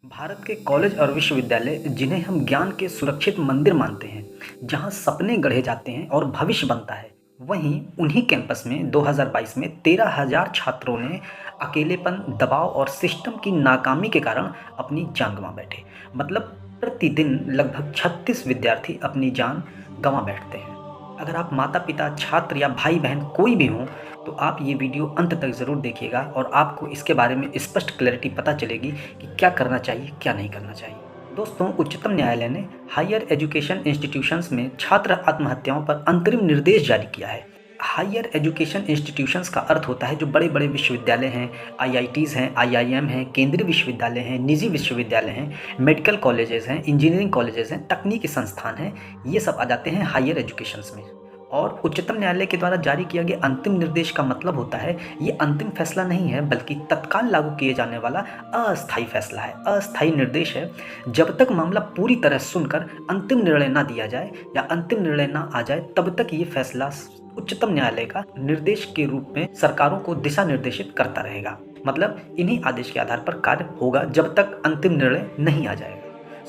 भारत के कॉलेज और विश्वविद्यालय जिन्हें हम ज्ञान के सुरक्षित मंदिर मानते हैं, जहां सपने गढ़े जाते हैं और भविष्य बनता है, वहीं उन्हीं कैंपस में 2022 में 13,000 छात्रों ने अकेलेपन, दबाव और सिस्टम की नाकामी के कारण अपनी जान गंवा बैठे। मतलब प्रतिदिन लगभग 36 विद्यार्थी अपनी जान गंवा बैठते हैं। अगर आप माता-पिता, छात्र या भाई-बहन कोई भी हों, तो आप ये वीडियो अंत तक ज़रूर देखिएगा और आपको इसके बारे में स्पष्ट क्लैरिटी पता चलेगी कि क्या करना चाहिए, क्या नहीं करना चाहिए। दोस्तों, उच्चतम न्यायालय ने हायर एजुकेशन इंस्टीट्यूशंस में छात्र आत्महत्याओं पर अंतरिम निर्देश जारी किया है। हायर एजुकेशन इंस्टीट्यूशंस का अर्थ होता है जो बड़े-बड़े विश्वविद्यालय हैं, आईआईटीज़ हैं, आईआईएम हैं, केंद्रीय विश्वविद्यालय हैं, निजी विश्वविद्यालय हैं, मेडिकल कॉलेजेस हैं, इंजीनियरिंग कॉलेजेस हैं, तकनीकी संस्थान हैं, ये सब आ जाते हैं हायर एजुकेशंस में। और उच्चतम न्यायालय के द्वारा जारी किया गया अंतिम निर्देश का मतलब होता है ये अंतिम फैसला नहीं है, बल्कि तत्काल लागू किए जाने वाला अस्थायी फैसला है, अस्थायी निर्देश है। जब तक मामला पूरी तरह सुनकर अंतिम निर्णय ना दिया जाए या अंतिम निर्णय ना आ जाए, तब तक ये फैसला उच्चतम न्यायालय का निर्देश के रूप में सरकारों को दिशा निर्देशित करता रहेगा। मतलब इन्हीं आदेश के आधार पर कार्य होगा जब तक अंतिम निर्णय नहीं आ जाएगा।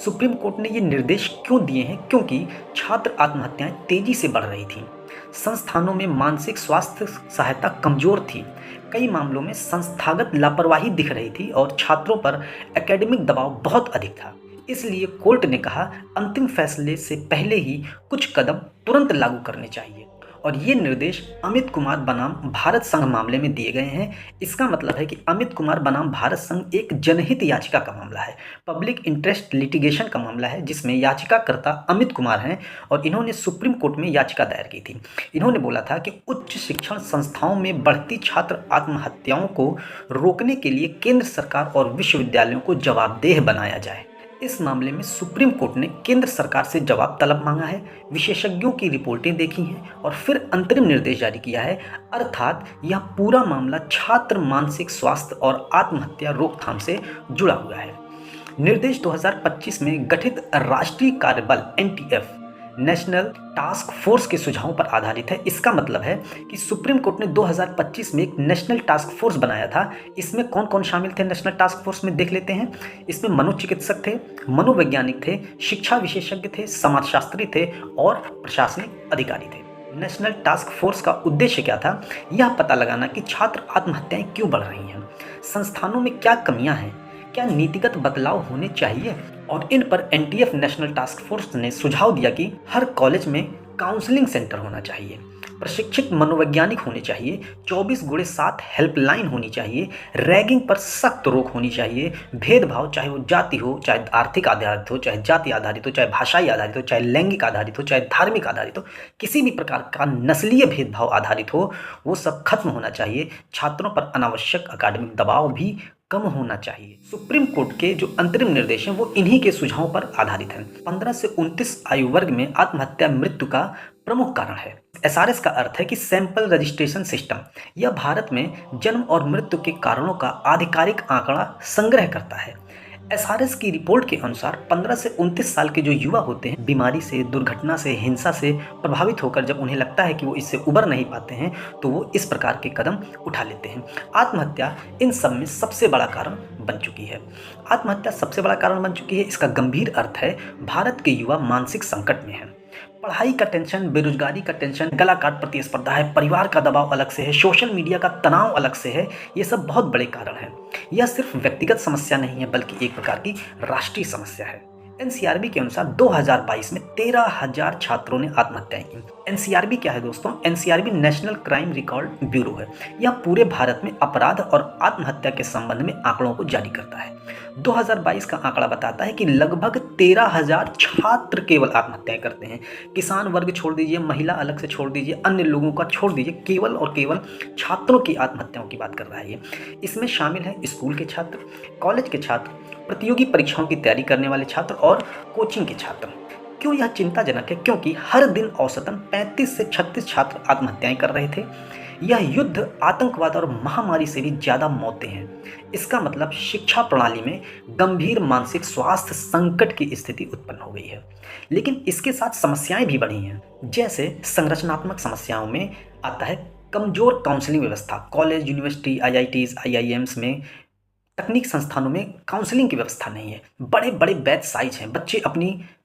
सुप्रीम कोर्ट ने ये निर्देश क्यों दिए हैं? क्योंकि छात्र आत्महत्याएं तेजी से बढ़ रही थीं। संस्थानों में मानसिक स्वास्थ्य सहायता कमजोर थी। कई मामलों में संस्थागत लापरवाही दिख रही थी और छात्रों पर एकेडमिक दबाव बहुत अधिक था। इसलिए कोर्ट ने कहा अंतिम फैसले से पहले ही कुछ कदम तुरंत लागू करने चाहिए। और ये निर्देश अमित कुमार बनाम भारत संघ मामले में दिए गए हैं। इसका मतलब है कि अमित कुमार बनाम भारत संघ एक जनहित याचिका का मामला है, पब्लिक इंटरेस्ट लिटिगेशन का मामला है, जिसमें याचिकाकर्ता अमित कुमार हैं और इन्होंने सुप्रीम कोर्ट में याचिका दायर की थी। इन्होंने बोला था कि उच्च शिक्षण संस्थाओं में बढ़ती छात्र आत्महत्याओं को रोकने के लिए केंद्र सरकार और विश्वविद्यालयों को जवाबदेह बनाया जाए। इस मामले में सुप्रीम कोर्ट ने केंद्र सरकार से जवाब तलब मांगा है, विशेषज्ञों की रिपोर्टें देखी हैं और फिर अंतरिम निर्देश जारी किया है। अर्थात यह पूरा मामला छात्र मानसिक स्वास्थ्य और आत्महत्या रोकथाम से जुड़ा हुआ है। निर्देश 2025 में गठित राष्ट्रीय कार्यबल एनटीएफ नेशनल टास्क फोर्स के सुझावों पर आधारित है। इसका मतलब है कि सुप्रीम कोर्ट ने 2025 में एक नेशनल टास्क फोर्स बनाया था। इसमें कौन कौन शामिल थे नेशनल टास्क फोर्स में, देख लेते हैं। इसमें मनोचिकित्सक थे, मनोवैज्ञानिक थे, शिक्षा विशेषज्ञ थे, समाजशास्त्री थे और प्रशासनिक अधिकारी थे। नेशनल टास्क फोर्स का उद्देश्य क्या था? यह पता लगाना कि छात्र आत्महत्याएं क्यों बढ़ रही हैं, संस्थानों में क्या कमियां हैं, क्या नीतिगत बदलाव होने चाहिए। और इन पर एनटीएफ नेशनल टास्क फोर्स ने सुझाव दिया कि हर कॉलेज में काउंसलिंग सेंटर होना चाहिए, प्रशिक्षित मनोवैज्ञानिक होने चाहिए, 24/7 हेल्पलाइन होनी चाहिए, रैगिंग पर सख्त रोक होनी चाहिए, भेदभाव चाहे वो जाति हो, चाहे आर्थिक आधारित हो, चाहे जाति आधारित हो, चाहे भाषाई आधारित हो, चाहे लैंगिक आधारित हो, चाहे धार्मिक आधारित हो, किसी भी प्रकार का नस्लीय भेदभाव आधारित हो, वो सब खत्म होना चाहिए। छात्रों पर अनावश्यक अकादमिक दबाव भी कम होना चाहिए। सुप्रीम कोर्ट के जो अंतरिम निर्देश हैं वो इन्हीं के सुझावों पर आधारित हैं। 15 से 29 आयु वर्ग में आत्महत्या मृत्यु का प्रमुख कारण है। एसआरएस का अर्थ है कि सैंपल रजिस्ट्रेशन सिस्टम। यह भारत में जन्म और मृत्यु के कारणों का आधिकारिक आंकड़ा संग्रह करता है। एसआरएस की रिपोर्ट के अनुसार 15 से 29 साल के जो युवा होते हैं, बीमारी से, दुर्घटना से, हिंसा से प्रभावित होकर जब उन्हें लगता है कि वो इससे उबर नहीं पाते हैं, तो वो इस प्रकार के कदम उठा लेते हैं। आत्महत्या इन सब में सबसे बड़ा कारण बन चुकी है। आत्महत्या सबसे बड़ा कारण बन चुकी है, इसका गंभीर अर्थ है भारत के युवा मानसिक संकट में है। पढ़ाई का टेंशन, बेरोजगारी का टेंशन, कलाकार प्रतिस्पर्धा है, परिवार का दबाव अलग से है, सोशल मीडिया का तनाव अलग से है। ये सब बहुत बड़े कारण हैं। यह सिर्फ व्यक्तिगत समस्या नहीं है, बल्कि एक प्रकार की राष्ट्रीय समस्या है। एनसीआरबी के अनुसार 2022 में 13,000 छात्रों ने आत्महत्याएं की। एनसीआरबी क्या है दोस्तों? NCRB national crime record bureau है। यह पूरे भारत में अपराध और आत्महत्या के संबंध में आंकड़ों को जारी करता है। 2022 का आंकड़ा बताता है कि लगभग 13,000 छात्र केवल आत्महत्याएं करते हैं। किसान वर्ग छोड़ दीजिए, महिला अलग से छोड़ दीजिए, अन्य लोगों का छोड़ दीजिए, केवल और केवल छात्रों की आत्महत्याओं की बात कर रहा है ये। इसमें शामिल है स्कूल के छात्र, कॉलेज के छात्र, प्रतियोगी परीक्षाओं की तैयारी करने वाले छात्र और कोचिंग के छात्र। क्यों यह चिंताजनक है? क्योंकि हर दिन औसतन 35 से 36 छात्र आत्महत्याएं कर रहे थे। यह युद्ध आतंकवाद और महामारी से भी ज्यादा मौतें हैं। इसका मतलब शिक्षा प्रणाली में गंभीर मानसिक स्वास्थ्य संकट की स्थिति उत्पन्न हो गई है। लेकिन इसके साथ समस्याएं भी बढ़ी हैं। जैसे संरचनात्मक समस्याओं में आता है कमजोर काउंसलिंग व्यवस्था। कॉलेज, यूनिवर्सिटी, आईआईटीज, आईआईएम्स में तकनीक संस्थानों में काउंसलिंग की व्यवस्था नहीं है, बड़े बड़े बैच साइज हैं, बच्चे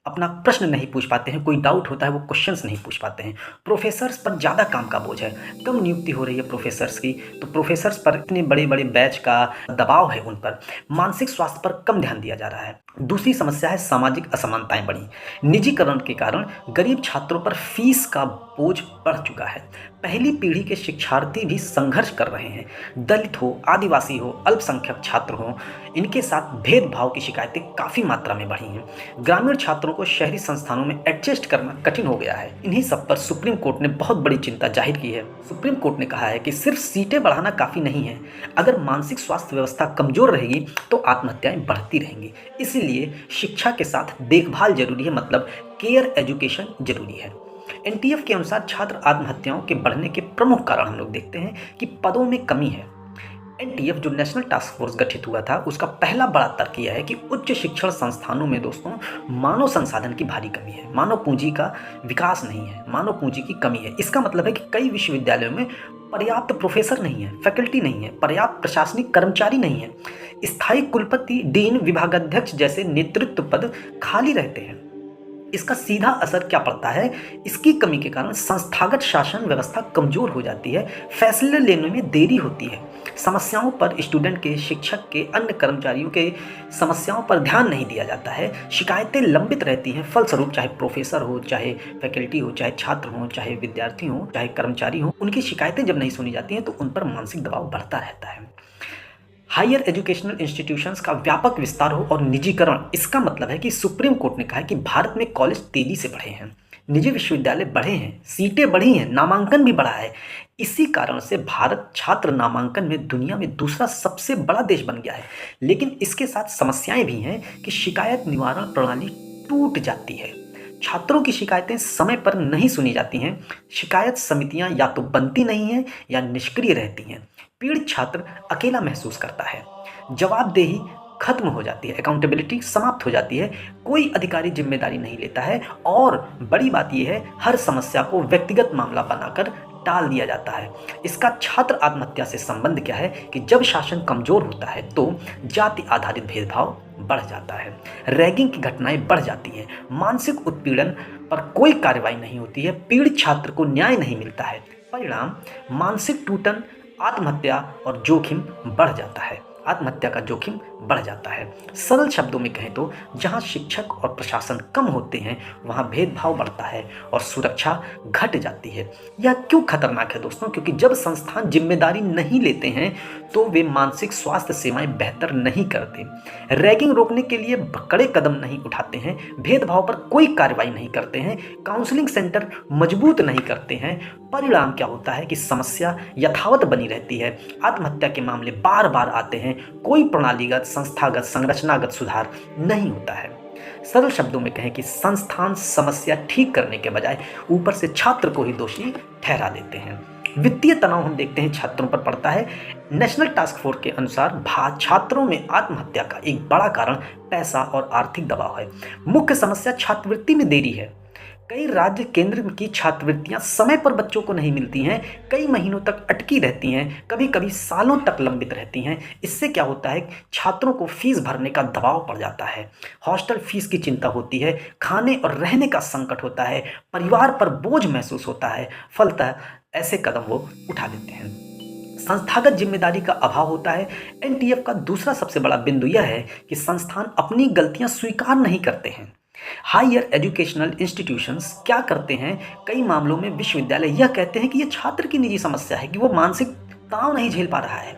अपना प्रश्न नहीं पूछ पाते हैं, कोई डाउट होता है वो क्वेश्चंस नहीं पूछ पाते हैं। प्रोफेसर्स पर ज़्यादा काम का बोझ है, कम नियुक्ति हो रही है प्रोफेसर्स की, तो प्रोफेसर्स पर इतने बड़े बड़े बैच का दबाव है उन पर। मानसिक स्वास्थ्य पर कम ध्यान दिया जा रहा है। दूसरी समस्या है सामाजिक असमानताएं बढ़ी। निजीकरण के कारण गरीब छात्रों पर फीस का बोझ बढ़ चुका है। पहली पीढ़ी के शिक्षार्थी भी संघर्ष कर रहे हैं। दलित हो, आदिवासी हो, अल्पसंख्यक छात्र हो, इनके साथ भेदभाव की शिकायतें काफ़ी मात्रा में बढ़ी हैं। ग्रामीण छात्रों को शहरी संस्थानों में एडजस्ट करना कठिन हो गया है। इन्हीं सब पर सुप्रीम कोर्ट ने बहुत बड़ी चिंता जाहिर की है। सुप्रीम कोर्ट ने कहा है कि सिर्फ सीटें बढ़ाना काफ़ी नहीं है, अगर मानसिक स्वास्थ्य व्यवस्था कमजोर रहेगी तो आत्महत्याएं बढ़ती रहेंगी। इसीलिए शिक्षा के साथ देखभाल जरूरी है, मतलब केयर एजुकेशन जरूरी है। एनटीएफ के अनुसार छात्र आत्महत्याओं के बढ़ने के प्रमुख कारण हम लोग देखते हैं कि पदों में कमी है। एनटीएफ जो नेशनल टास्क फोर्स गठित हुआ था, उसका पहला बड़ा तर्क यह है कि उच्च शिक्षण संस्थानों में दोस्तों मानव संसाधन की भारी कमी है, मानव पूंजी का विकास नहीं है, मानव पूंजी की कमी है। इसका मतलब है कि कई विश्वविद्यालयों में पर्याप्त प्रोफेसर नहीं है, फैकल्टी नहीं है, पर्याप्त प्रशासनिक कर्मचारी नहीं है, स्थायी कुलपति, डीन, विभागाध्यक्ष जैसे नेतृत्व पद खाली रहते हैं। इसका सीधा असर क्या पड़ता है? इसकी कमी के कारण संस्थागत शासन व्यवस्था कमजोर हो जाती है, फैसले लेने में देरी होती है, समस्याओं पर स्टूडेंट के, शिक्षक के, अन्य कर्मचारियों के समस्याओं पर ध्यान नहीं दिया जाता है, शिकायतें लंबित रहती हैं। फलस्वरूप चाहे प्रोफेसर हो, चाहे फैकल्टी हो, चाहे छात्र हो, चाहे विद्यार्थी हो, चाहे कर्मचारी हो, उनकी शिकायतें जब नहीं सुनी जाती हैं तो उन पर मानसिक दबाव बढ़ता रहता है। हायर एजुकेशनल इंस्टीट्यूशंस का व्यापक विस्तार हो और निजीकरण, इसका मतलब है कि सुप्रीम कोर्ट ने कहा है कि भारत में कॉलेज तेजी से बढ़े हैं, निजी विश्वविद्यालय बढ़े हैं, सीटें बढ़ी हैं, नामांकन भी बढ़ा है। इसी कारण से भारत छात्र नामांकन में दुनिया में दूसरा सबसे बड़ा देश बन गया है। लेकिन इसके साथ समस्याएं भी हैं कि शिकायत निवारण प्रणाली टूट जाती है, छात्रों की शिकायतें समय पर नहीं सुनी जाती हैं, शिकायत समितियां या तो बनती नहीं हैं या निष्क्रिय रहती हैं, पीड़ित छात्र अकेला महसूस करता है, जवाबदेही खत्म हो जाती है, अकाउंटेबिलिटी समाप्त हो जाती है, कोई अधिकारी जिम्मेदारी नहीं लेता है और बड़ी बात यह है, हर समस्या को व्यक्तिगत मामला बनाकर टाल दिया जाता है। इसका छात्र आत्महत्या से संबंध क्या है कि जब शासन कमजोर होता है तो जाति आधारित भेदभाव बढ़ जाता है, रैगिंग की घटनाएं बढ़ जाती हैं, मानसिक उत्पीड़न पर कोई कार्रवाई नहीं होती है, पीड़ित छात्र को न्याय नहीं मिलता है, परिणाम मानसिक टूटन, आत्महत्या और जोखिम बढ़ जाता है, आत्महत्या का जोखिम बढ़ जाता है। सरल शब्दों में कहें तो जहां शिक्षक और प्रशासन कम होते हैं वहां भेदभाव बढ़ता है और सुरक्षा घट जाती है। यह क्यों खतरनाक है दोस्तों? क्योंकि जब संस्थान जिम्मेदारी नहीं लेते हैं तो वे मानसिक स्वास्थ्य सेवाएं बेहतर नहीं करते, रैगिंग रोकने के लिए कड़े कदम नहीं उठाते हैं, भेदभाव पर कोई कार्रवाई नहीं करते हैं, काउंसलिंग सेंटर मजबूत नहीं करते हैं। परिणाम क्या होता है कि समस्या यथावत बनी रहती है, आत्महत्या के मामले बार बार आते हैं, कोई प्रणालीगत, संस्थागत, संरचनागत सुधार नहीं होता है। सरल शब्दों में कहें कि संस्थान समस्या ठीक करने के बजाय ऊपर से छात्र को ही दोषी ठहरा देते हैं। वित्तीय तनाव हम देखते हैं छात्रों पर पड़ता है। नेशनल टास्क फोर्स के अनुसार छात्रों में आत्महत्या का एक बड़ा कारण पैसा और आर्थिक दबाव है। मुख्य समस्या छात्रवृत्ति में देरी है। कई राज्य केंद्र की छात्रवृत्तियां समय पर बच्चों को नहीं मिलती हैं, कई महीनों तक अटकी रहती हैं, कभी कभी सालों तक लंबित रहती हैं। इससे क्या होता है, छात्रों को फीस भरने का दबाव पड़ जाता है, हॉस्टल फीस की चिंता होती है, खाने और रहने का संकट होता है, परिवार पर बोझ महसूस होता है। फलतः ऐसे कदम वो उठा लेते हैं। संस्थागत जिम्मेदारी का अभाव होता है। एनटीएफ का दूसरा सबसे बड़ा बिंदु यह है कि संस्थान अपनी गलतियां स्वीकार नहीं करते हैं। हायर एजुकेशनल इंस्टीट्यूशंस क्या करते हैं, कई मामलों में विश्वविद्यालय यह कहते हैं कि यह छात्र की निजी समस्या है, कि वो मानसिक तनाव नहीं झेल पा रहा है,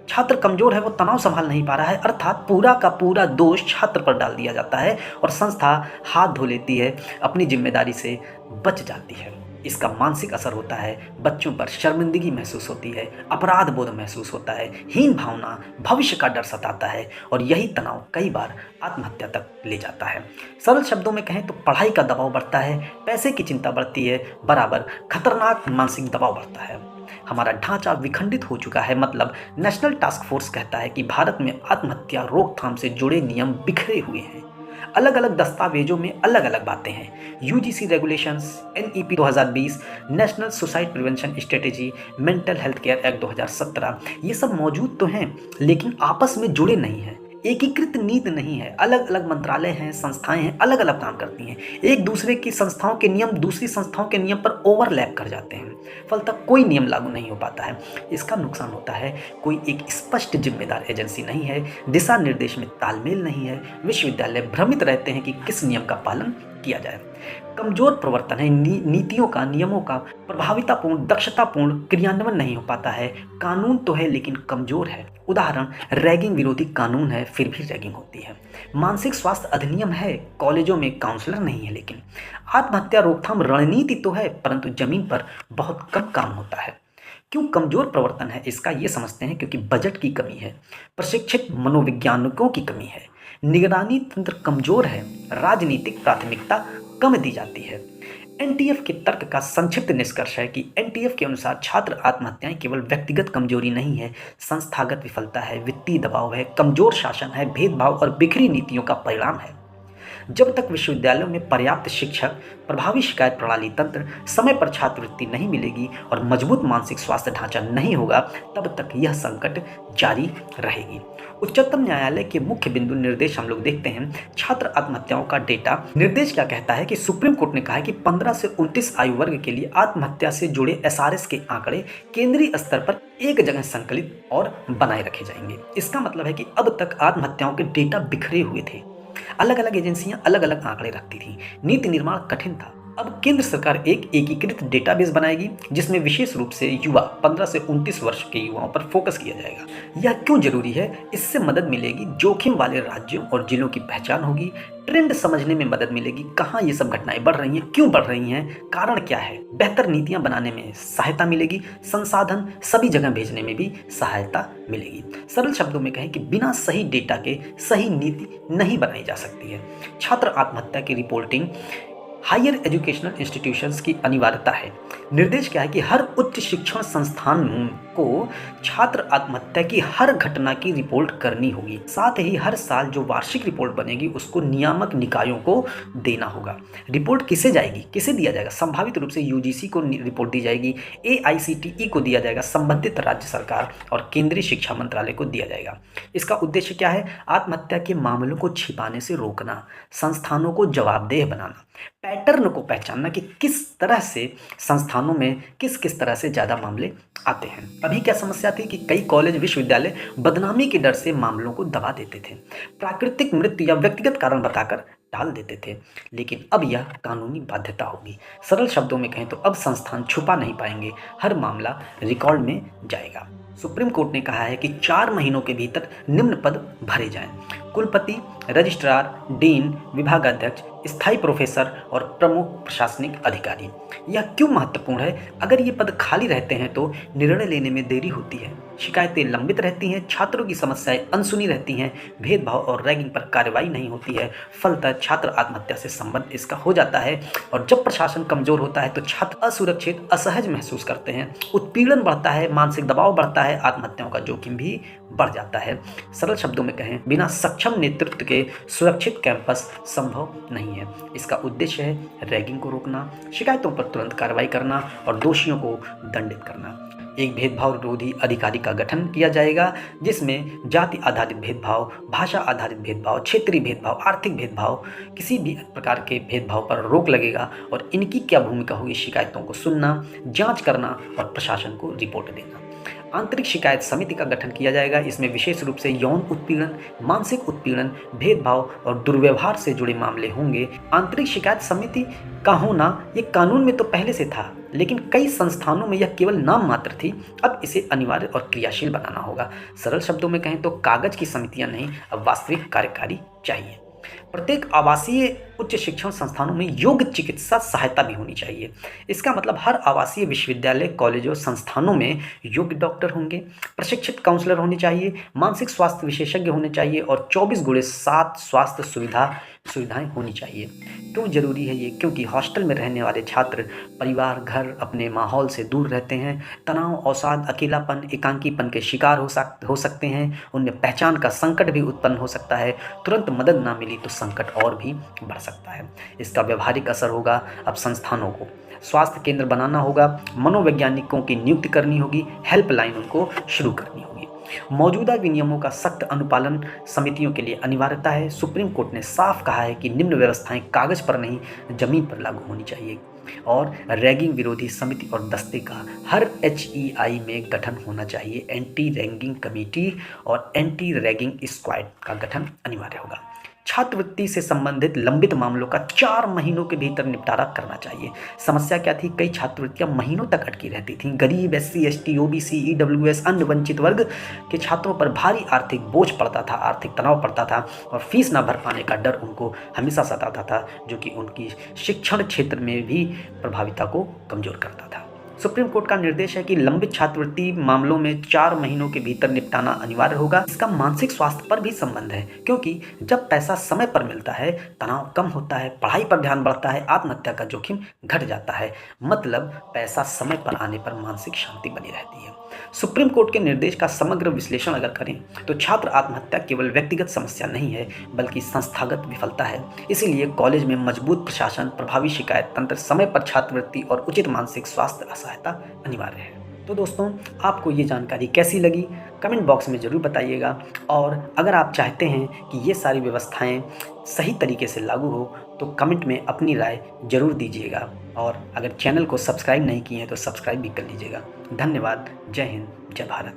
छात्र कमजोर है, वो तनाव संभाल नहीं पा रहा है, अर्थात पूरा का पूरा दोष छात्र पर डाल दिया जाता है और संस्था हाथ धो लेती है, अपनी जिम्मेदारी से बच जाती है। इसका मानसिक असर होता है, बच्चों पर शर्मिंदगी महसूस होती है, अपराध बोध महसूस होता है, हीन भावना, भविष्य का डर सताता है और यही तनाव कई बार आत्महत्या तक ले जाता है। सरल शब्दों में कहें तो पढ़ाई का दबाव बढ़ता है, पैसे की चिंता बढ़ती है, बराबर खतरनाक मानसिक दबाव बढ़ता है। हमारा ढांचा विखंडित हो चुका है, मतलब नेशनल टास्क फोर्स कहता है कि भारत में आत्महत्या रोकथाम से जुड़े नियम बिखरे हुए हैं। अलग अलग दस्तावेजों में अलग अलग बातें हैं। UGC regulations, NEP 2020, national suicide prevention strategy, mental health care act 2017, ये सब मौजूद तो हैं लेकिन आपस में जुड़े नहीं हैं। एकीकृत नीति नहीं है, अलग अलग मंत्रालय हैं, संस्थाएं हैं, अलग अलग काम करती हैं। एक दूसरे की संस्थाओं के नियम दूसरी संस्थाओं के नियम पर ओवरलैप कर जाते हैं, फलतः कोई नियम लागू नहीं हो पाता है। इसका नुकसान होता है, कोई एक स्पष्ट जिम्मेदार एजेंसी नहीं है, दिशा निर्देश में तालमेल नहीं है, विश्वविद्यालय भ्रमित रहते हैं कि किस नियम का पालन किया जाए। कमजोर प्रवर्तन है, नीतियों का, नियमों का प्रभावितापूर्ण, दक्षतापूर्ण क्रियान्वयन नहीं हो पाता है। कानून तो है लेकिन कमजोर है। उदाहरण, रैगिंग विरोधी कानून है फिर भी रैगिंग होती है। मानसिक स्वास्थ्य अधिनियम है, कॉलेजों में काउंसलर नहीं है। लेकिन आत्महत्या रोकथाम रणनीति तो है परंतु जमीन पर बहुत कम काम होता है। क्यों कमजोर प्रवर्तन है इसका ये समझते हैं, क्योंकि बजट की कमी है, प्रशिक्षित मनोवैज्ञानिकों की कमी है, निगरानी तंत्र कमजोर है, राजनीतिक प्राथमिकता कम दी जाती है। एनटीएफ के तर्क का संक्षिप्त निष्कर्ष है कि एनटीएफ के अनुसार छात्र आत्महत्याएं केवल व्यक्तिगत कमजोरी नहीं है, संस्थागत विफलता है, वित्तीय दबाव है, कमजोर शासन है, भेदभाव और बिखरी नीतियों का परिणाम है। जब तक विश्वविद्यालयों में पर्याप्त शिक्षक, प्रभावी शिकायत प्रणाली तंत्र, समय पर छात्रवृत्ति नहीं मिलेगी और मजबूत मानसिक स्वास्थ्य ढांचा नहीं होगा, तब तक यह संकट जारी रहेगी। उच्चतम न्यायालय के मुख्य बिंदु निर्देश हम लोग देखते हैं। छात्र आत्महत्याओं का डेटा निर्देश क्या कहता है कि सुप्रीम कोर्ट ने कहा है कि 15 से 29 आयु वर्ग के लिए आत्महत्या से जुड़े एसआरएस के आंकड़े केंद्रीय स्तर पर एक जगह संकलित और बनाए रखे जाएंगे। इसका मतलब है कि अब तक आत्महत्याओं के डेटा बिखरे हुए थे, अलग अलग एजेंसियां अलग अलग आंकड़े रखती थी, नीति निर्माण कठिन था। अब केंद्र सरकार एक एकीकृत डेटाबेस बनाएगी जिसमें विशेष रूप से युवा 15 से 29 वर्ष के युवाओं पर फोकस किया जाएगा। यह क्यों जरूरी है? इससे मदद मिलेगी, जोखिम वाले राज्यों और जिलों की पहचान होगी, ट्रेंड समझने में मदद मिलेगी, कहाँ ये सब घटनाएं बढ़ रही हैं, क्यों बढ़ रही हैं, कारण क्या है, बेहतर नीतियां बनाने में सहायता मिलेगी, संसाधन सभी जगह भेजने में भी सहायता मिलेगी। सरल शब्दों में कहें कि बिना सही डेटा के सही नीति नहीं बनाई जा सकती है। छात्र आत्महत्या की रिपोर्टिंग हायर एजुकेशनल इंस्टीट्यूशंस की अनिवार्यता है। निर्देश क्या है कि हर उच्च शिक्षण संस्थान को छात्र आत्महत्या की हर घटना की रिपोर्ट करनी होगी। साथ ही हर साल जो वार्षिक रिपोर्ट बनेगी उसको नियामक निकायों को देना होगा। रिपोर्ट किसे जाएगी, किसे दिया जाएगा? संभावित रूप से यूजीसी को रिपोर्ट दी जाएगी, एआईसीटीई को दिया जाएगा, संबंधित राज्य सरकार और केंद्रीय शिक्षा मंत्रालय को दिया जाएगा। इसका उद्देश्य क्या है? आत्महत्या के मामलों को छिपाने से रोकना, संस्थानों को जवाबदेह बनाना, पैटर्न को पहचानना कि किस तरह से संस्थानों में किस किस तरह से ज़्यादा मामले आते हैं। अभी क्या समस्या थी कि कई कॉलेज, विश्वविद्यालय बदनामी के डर से मामलों को दबा देते थे, प्राकृतिक मृत्यु या व्यक्तिगत कारण बताकर टाल देते थे, लेकिन अब यह कानूनी बाध्यता होगी। सरल शब्दों में कहें तो अब संस्थान छुपा नहीं पाएंगे, हर मामला रिकॉर्ड में जाएगा। सुप्रीम कोर्ट ने कहा है कि 4 महीनों के भीतर निम्न पद भरे जाएं: कुलपति, रजिस्ट्रार, डीन, विभागाध्यक्ष, स्थायी प्रोफेसर और प्रमुख प्रशासनिक अधिकारी। यह क्यों महत्वपूर्ण है? अगर ये पद खाली रहते हैं तो निर्णय लेने में देरी होती है, शिकायतें लंबित रहती हैं, छात्रों की समस्याएं अनसुनी रहती हैं, भेदभाव और रैगिंग पर कार्रवाई नहीं होती है, फलतः छात्र आत्महत्या से संबंध इसका हो जाता है। और जब प्रशासन कमजोर होता है तो छात्र असुरक्षित, असहज महसूस करते हैं, उत्पीड़न बढ़ता है, मानसिक दबाव बढ़ता है, आत्महत्याओं का जोखिम भी बढ़ जाता है। सरल शब्दों में कहें, बिना सक्षम नेतृत्व के सुरक्षित कैंपस संभव नहीं है। इसका उद्देश्य है रैगिंग को रोकना, शिकायतों पर तुरंत कार्रवाई करना और दोषियों को दंडित करना। एक भेदभाव विरोधी अधिकारी का गठन किया जाएगा जिसमें जाति आधारित भेदभाव, भाषा आधारित भेदभाव, क्षेत्रीय भेदभाव, आर्थिक भेदभाव, किसी भी प्रकार के भेदभाव पर रोक लगेगा और इनकी क्या भूमिका होगी? शिकायतों को सुनना, जांच करना और प्रशासन को रिपोर्ट देना। आंतरिक शिकायत समिति का गठन किया जाएगा। इसमें विशेष रूप से यौन उत्पीड़न, मानसिक उत्पीड़न, भेदभाव और दुर्व्यवहार से जुड़े मामले होंगे। आंतरिक शिकायत समिति का होना ये कानून में तो पहले से था, लेकिन कई संस्थानों में यह केवल नाम मात्र थी। अब इसे अनिवार्य और क्रियाशील बनाना होगा। सरल शब्दों में कहें तो कागज की समितियां नहीं, अब वास्तविक कार्यकारी चाहिए। प्रत्येक आवासीय उच्च शिक्षण संस्थानों में योग्य चिकित्सा सहायता भी होनी चाहिए। इसका मतलब हर आवासीय विश्वविद्यालय, कॉलेजों, संस्थानों में योग्य डॉक्टर होंगे, प्रशिक्षित काउंसलर होने चाहिए, मानसिक स्वास्थ्य विशेषज्ञ होने चाहिए और 24/7 स्वास्थ्य सुविधाएं होनी चाहिए। क्यों जरूरी है ये? क्योंकि हॉस्टल में रहने वाले छात्र परिवार, घर, अपने माहौल से दूर रहते हैं, तनाव, अवसाद, अकेलापन, एकांकीपन के शिकार हो सकते हैं, उनमें पहचान का संकट भी उत्पन्न हो सकता है। तुरंत मदद ना मिली तो संकट और भी बढ़ सकता है। इसका व्यवहारिक असर होगा। अब संस्थानों को स्वास्थ्य केंद्र बनाना होगा, मनोवैज्ञानिकों की नियुक्ति करनी होगी, हेल्पलाइन उनको शुरू करनी होगी। मौजूदा विनियमों का सख्त अनुपालन समितियों के लिए अनिवार्यता है। सुप्रीम कोर्ट ने साफ कहा है कि निम्न व्यवस्थाएं कागज पर नहीं, जमीन पर लागू होनी चाहिए। और रैगिंग विरोधी समिति और दस्ते का हर HEI में गठन होना चाहिए। एंटी रैगिंग कमेटी और एंटी रैगिंग स्क्वाड का गठन अनिवार्य होगा। छात्रवृत्ति से संबंधित लंबित मामलों का 4 महीनों के भीतर निपटारा करना चाहिए। समस्या क्या थी? कई छात्रवृत्तियां महीनों तक अटकी रहती थीं। गरीब, SC, ST, OBC, EWS, अन्य वंचित वर्ग के छात्रों पर भारी आर्थिक बोझ पड़ता था, आर्थिक तनाव पड़ता था और फीस ना भर पाने का डर उनको हमेशा सताता था, जो कि उनकी शिक्षण क्षेत्र में भी प्रभाविता को कमजोर करता था। सुप्रीम कोर्ट का निर्देश है कि लंबित छात्रवृत्ति मामलों में 4 महीनों के भीतर निपटाना अनिवार्य होगा। इसका मानसिक स्वास्थ्य पर भी संबंध है, क्योंकि जब पैसा समय पर मिलता है, तनाव कम होता है, पढ़ाई पर ध्यान बढ़ता है, आत्महत्या का जोखिम घट जाता है। मतलब पैसा समय पर आने पर मानसिक शांति बनी रहती है। सुप्रीम कोर्ट के निर्देश का समग्र विश्लेषण अगर करें तो छात्र आत्महत्या केवल व्यक्तिगत समस्या नहीं है, बल्कि संस्थागत विफलता है। इसीलिए कॉलेज में मजबूत प्रशासन, प्रभावी शिकायत तंत्र, समय पर छात्रवृत्ति और उचित मानसिक स्वास्थ्य सहायता अनिवार्य है। तो दोस्तों, आपको ये जानकारी कैसी लगी कमेंट बॉक्स में ज़रूर बताइएगा। और अगर आप चाहते हैं कि ये सारी व्यवस्थाएं सही तरीके से लागू हो तो कमेंट में अपनी राय ज़रूर दीजिएगा। और अगर चैनल को सब्सक्राइब नहीं किए हैं तो सब्सक्राइब भी कर लीजिएगा। धन्यवाद। जय हिंद, जय भारत।